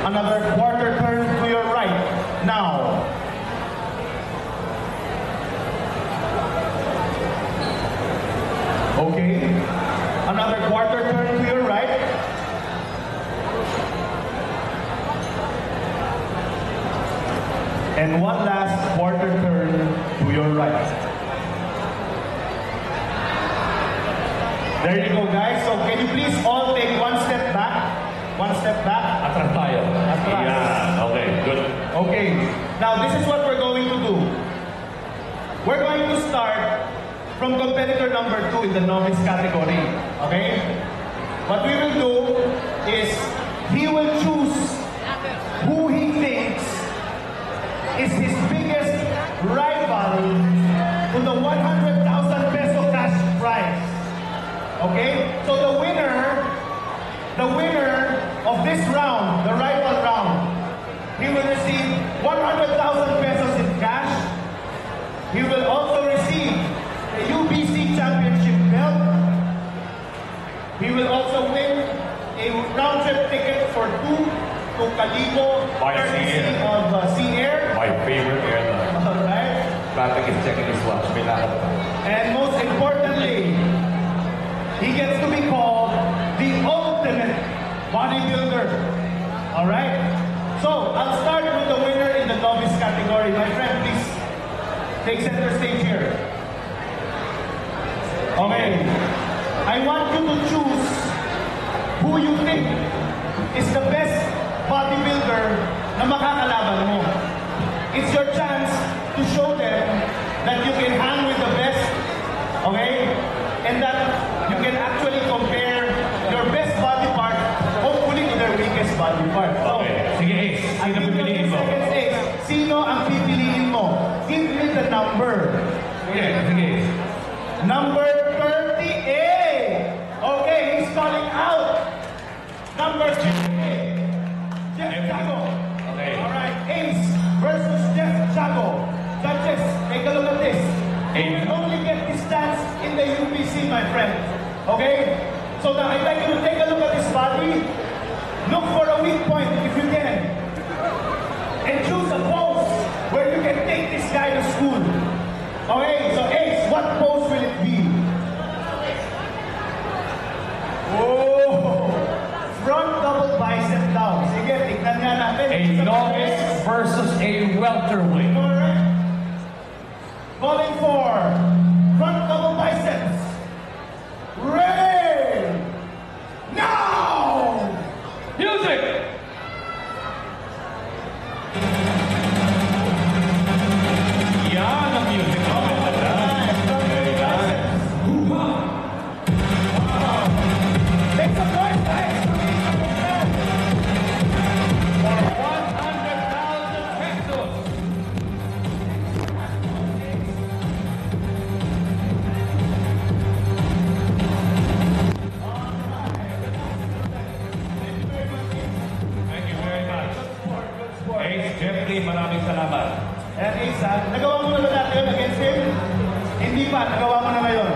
Another quarter turn to your right. Now. Okay. Another quarter turn to your right. And one last quarter turn to your right. There you go, guys. So can you please all take one step back? One step back. Atras tayo. Atras. Yeah, okay, good. Okay. Now, this is what we're going to do. We're going to start from competitor number 2 in the novice category. Okay? What we will do is he will choose who he thinks is his biggest rival to the 100,000 peso cash prize. Okay? So the winner of this round, the rival round, he will receive 100,000 pesos in cash. He will also receive the UBC Championship belt. He will also win a round-trip ticket for 2 to Calibo, courtesy of Sea Air. My favorite airline. Alright. Patrick is checking his watch. May lakad pa. And most importantly, he gets to be called the ultimate bodybuilder. Alright? So, I'll start with the winner in the novice category. My friend, please take center stage here. Okay. I want you to choose who you think is the best bodybuilder na makakalaban mo. It's your chance to show them that you can hang with the best, okay? And that you can actually compare your best body part, hopefully, to their weakest body part. So, Okay. Sige, Ace. Sino pipiliin mo? Sino ang pipiliin mo? Give me the number. Sige, sige. Number 38. Okay, he's calling out. Number 38. Jeff Chago. Okay. Alright, Ace versus Jeff Chago. Judges, take a look at this. You will only get this chance in the UPC, my friend. Okay? So now I'd like you to take a look at his body. Look for a weak point if you can. And choose a pose where you can take this guy to school. Okay, so Ace, what pose will it be? Oh! Front double bicep down. Sige, tignan nga natin. A novice versus a welterweight. Correct. Calling for front double biceps. Ready! Now! Music! Yan ang music. Make some noise, guys! For 100,000 pesos. Thank you very much. Ace Jeffrey, maraming salamat. And Ace, nagawa mo na ba dati yun against him? Hindi pa, nagawa mo na ngayon.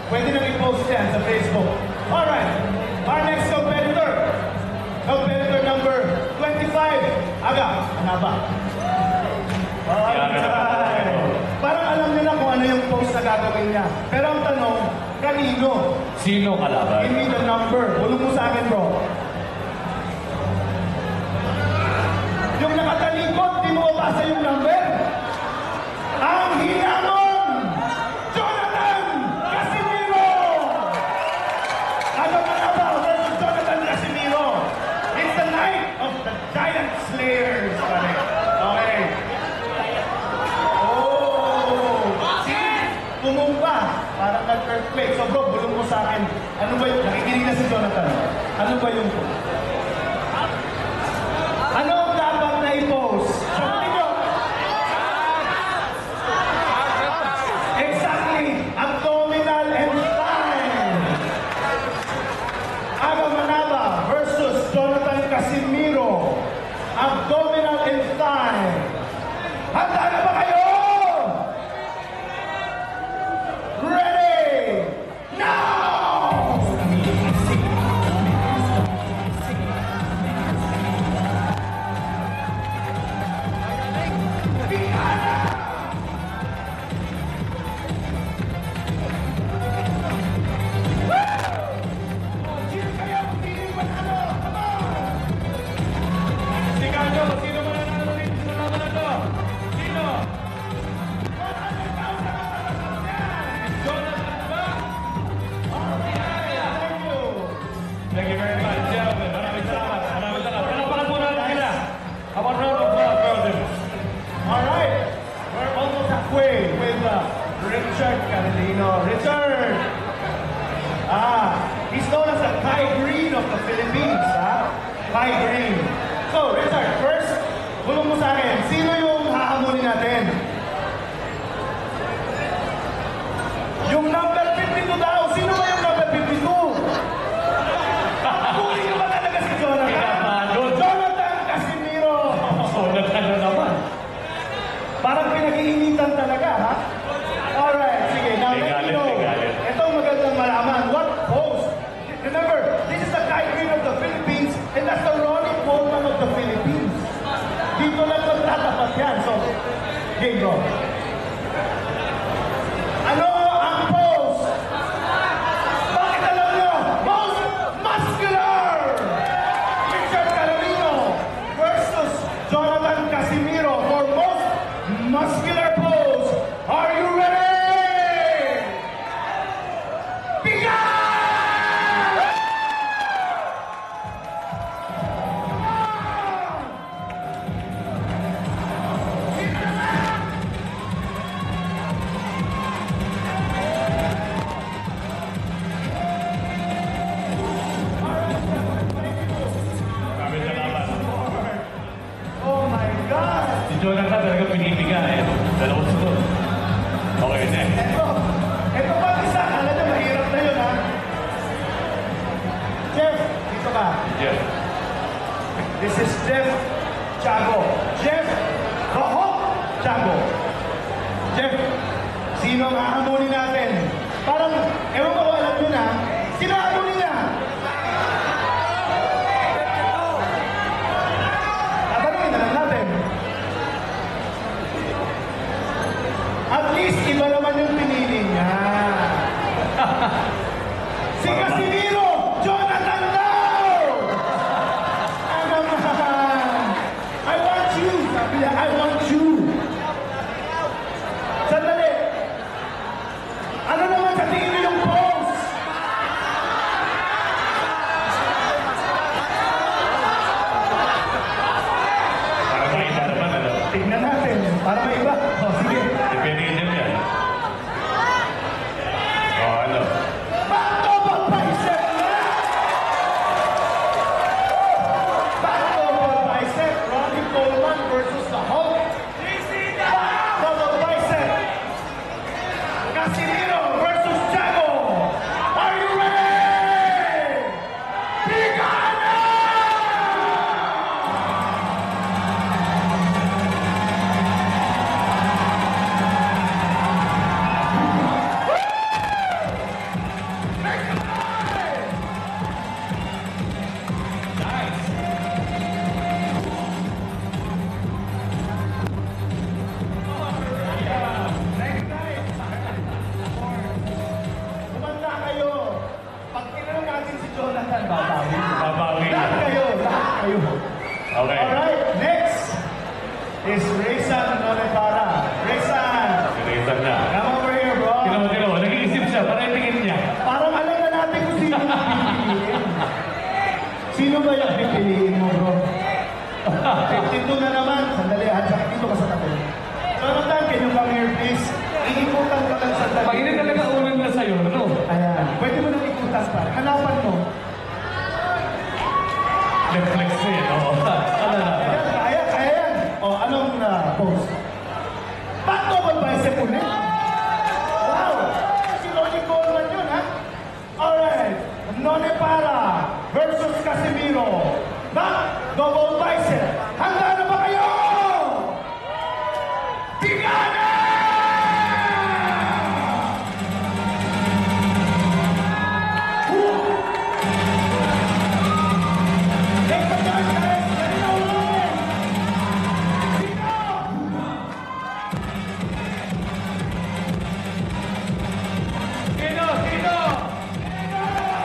Pwede nang i-post yan sa Facebook. Alright, our next competitor. Competitor number 25. Aga, ano ba? Alright. Parang alam niyo na kung ano yung post na gagawin niya. Pero ang tanong, kanino? Sino kalaban? Give me the number. Bulong mo sa akin, bro. Yung nakatalikod, di mo mabasa yung number. Ang hinamon! Jonathan Casimiro! Ano ba na ba versus Jonathan Casimiro? It's the night of the Giant Slayers. Okay. Oh! See? Tumumba. Parang nag-earthquake. So bro, bulong mo sa akin. Ano ba yung... Nakikinig na si Jonathan. Ano ba yung... Ano ang dapat na i-post? Sabihin nyo. Exactly. Abdominal and thigh. Aga Manaba versus Jonathan Casimiro. Abdominal and thigh. Handa na ba kayo? Ready? Now! migraine. So, Richard, first, bulong mo sa akin, sino yung hahamunin natin? Yung number 52 daw, sino ba yung number 52? Hahamunin nyo ba talaga si Jonathan? Pinapanood. Jonathan Casimiro! Jonathan na naman. Parang pinag-iinitan talaga, ha? Alright, sige, now May let me galit, know. may galit. Ito ang magandang malaman. What pose? Remember, this is the Kai Queen of the Philippines and that's the Ronnie Coleman of the Philippines. Dito lang magtatapat yan. So, game bro. Ano ang pose? Bakit alam nyo? Most muscular! Richard Carolino versus Jonathan Casimiro for most muscular pose. Are you ready? Begin! Maraming salamat. Oh my God! Si Jonathan talaga pinipiga eh. Dalawang sunod. Okay, next. Ito pa isa. Alam nyo, mahirap na yun, ha? Jeff, dito ka. Yes. This is Jeff Chago. Jeff, the Hawk Chago. Jeff, sino ang hahamunin natin? Parang, ewan ko alam nyo na, sino ang hahamunin niya? Tatanungin na lang natin. At least, iba naman yung pinili niya. Si Casimiro! Jonathan daw! Ano naman? I want you! Sabi niya, I want you! Sandali! Ano naman sa tingin niyo yung pose? Para maiba naman, ano? Tingnan natin, para may iba. Oh, sige. Depende din yan. Oh, ano? Back double bicep na! Back double bicep, Ronnie Coleman versus the Hulk. Back double bicep, Casimiro versus Chago. Are you ready? Begin! Kumanda kayo. Pag tinanong natin si Jonathan, babawi. Babawi. Lahat kayo, lahat kayo. Okay. Alright, next is Raysan Nonepara. Raysan, Sinaitan na. come over here, bro. Tinaw mo. Nag-iisip siya. Para tingin niya. Parang alam na natin kung sino yung pipiliin. Sino ba yung pipiliin mo, bro? 52 na naman. Sandali, hadyak dito ka sa tabi. Jonathan, can you come here, please? Iikutan ka lang sa tabi. Pag hindi talaga unan na sa'yo, ano? Ayan. Pwede mo nang ikutan pa. Hanapan mo. Flex na yan. Oo. Ano na? Ayan, kaya, kaya yan. O, anong pose? Back double bicep ulit. Wow! Si Ronnie Coleman yun, ha? Alright. Nonepara versus Casimiro. Back double bicep. Handa na ba kayo? Tigana! Take the time, guys. Let it all in. Sino? Sino? Sino?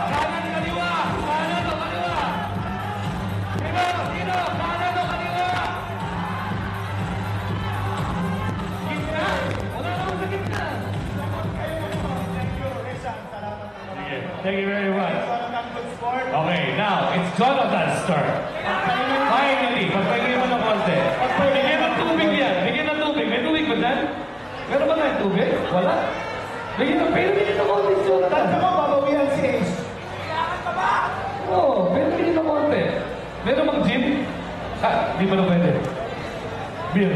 Kanan kaliwa! Kanan o kaliwa! Sino? Sino? Kanan o kaliwa! Gitna? Wala naman sa gitna! Thank you, Rizan. Salamat. Sige. Thank you very much. Jonathan, good sport. Okay, now, it's Jonathan's turn. Finally, pagpahingin mo ng konti. Bigyan ng tubig yan. Bigyan ng tubig. May tubig ba dyan? Meron ba tayong tubig? Wala. Bigyan ng pero bigyan ng konti, Jonathan. Tanto mo, babawihan si Ace. Oo, pero bigyan ng konti. Meron bang gym? Di ba na pwede? Beer.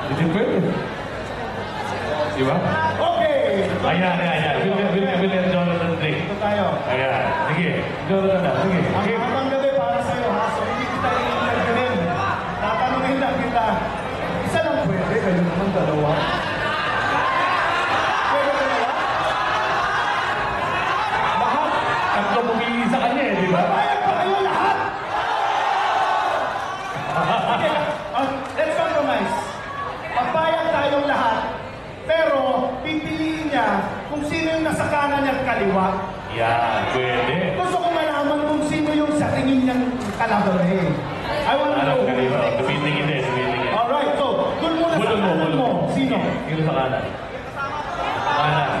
Hindi pwede. Di ba? Okay! Ayan. Will Jonathan drink. Ito tayo. Ayan. Sige. Jonathan na. Sige. Ang Okay. habang gabi para sa'yo, ha? So, hindi kita i-interviewin. Tatanungin lang kita. Isa lang pwede, kayo naman dalawa. Pwede dalawa? Lahat. Tatlo pumili sa kanya eh, di ba? Papayag pa kayo lahat! Okay, let's compromise. Papayag tayong lahat, pero pipiliin niya kung sino yung nasa kanan niya at kaliwa. Yan. Pwede. Gusto ko malaman kung sino yung sa tingin niyang kalaban eh. I want to Alam know. ka rin. Tumitingin eh. Tumitingin. Alright, so, dun muna sa Bulong mo. kanan Bulong mo. mo. Sino? Sino sa kanan? Kanan.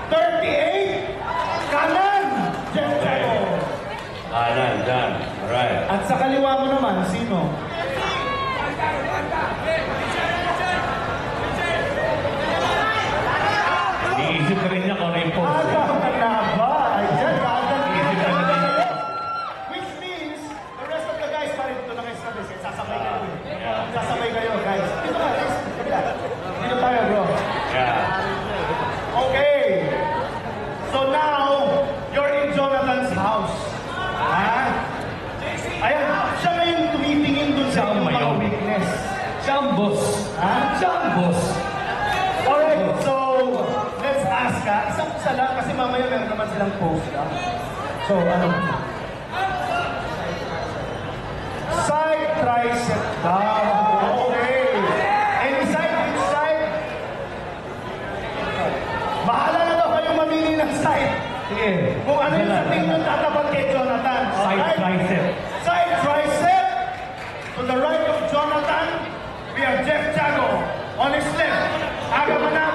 38! Kanan! Jeff Chago. Kanan. Dyan. Alright. At sa kaliwa mo naman, sino? Iisip ka rin niya kung ano yung pose. Aga ka na ba? Ayan, aga na. Iisip ka rin niya. Which means, the rest of the guys, parang dito na kayo sa base. Sasabay kayo. Yeah. Sasabay kayo, guys. Dito ka, guys. Dito tayo, bro. Yeah. Okay. So now, you're in Jonathan's house. Ha? Ayan, siya ngayon tumitingin dun sa Siya ang iyong mga mayaw. weakness. Siya ang boss. Ha? Siya ang boss. Alright, so, let's ask ka. Isang isa lang, kasi mamaya meron naman silang post ka. So, ano? Side tricep down. Okay. Any side, which side? Bahala na daw kayong mamili ng side. Sige. Kung ano yung sa tingin nyo tatapat kay Jonathan. Side Alright? tricep. Side tricep. To the right of Jonathan, we have Jeff Chago. On his left, Aga Manalo.